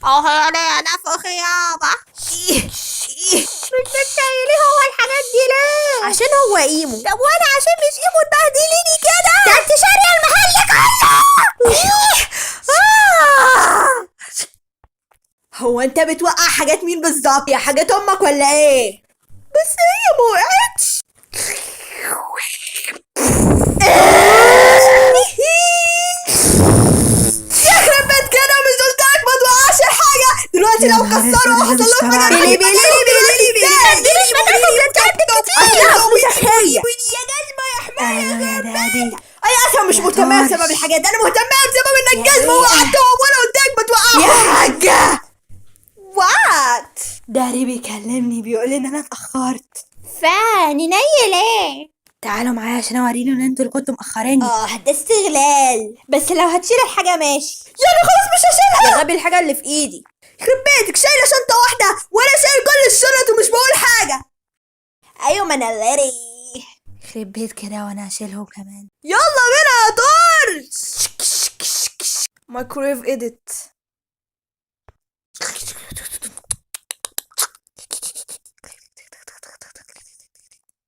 اه يعني انا في خيابة. بتتخيلي هو الحاجات دي ليه؟ عشان هو ايمو. طب وانا عشان مش ايمو تبهدليني كده؟ ده انت شارية المحل كله. هو انت بتوقع حاجات مين بالظبط؟ يا حاجات امك ولا ايه؟ بس هي ما وقعتش. يخرب بيت كده، مش قلتلك ما توقعش الحاجه؟ دلوقتي لو كسروا او حصل لهم حاجه بيلي بيلي ما تجيبيش مدرسة بجد كتير. اصلها فلوسك هي. يا جزمة يا حمار يا دادي اي اصلا مش مهتمه بسبب الحاجات دي، انا مهتمه بسبب انك جزمه وقعتهم وانا قلتلك ما توقعهم. يا حاجه وات داري بيكلمني بيقول لي ان انا اتاخرت. فاني ليه؟ تعالوا معايا عشان اوريله ان انتوا اللي كنتوا مأخريني. ده استغلال، بس لو هتشيل الحاجة ماشي. يعني خلاص مش هشيلها. يا غبي الحاجه اللي في ايدي. يخرب بيتك، شايله شنطه واحده وانا شايل كل الشنط ومش بقول حاجه. ايوه ما انا لاري. يخرب بيت كده وانا هشيلهم كمان. يلا بينا يا طار. مايكرويف اديت.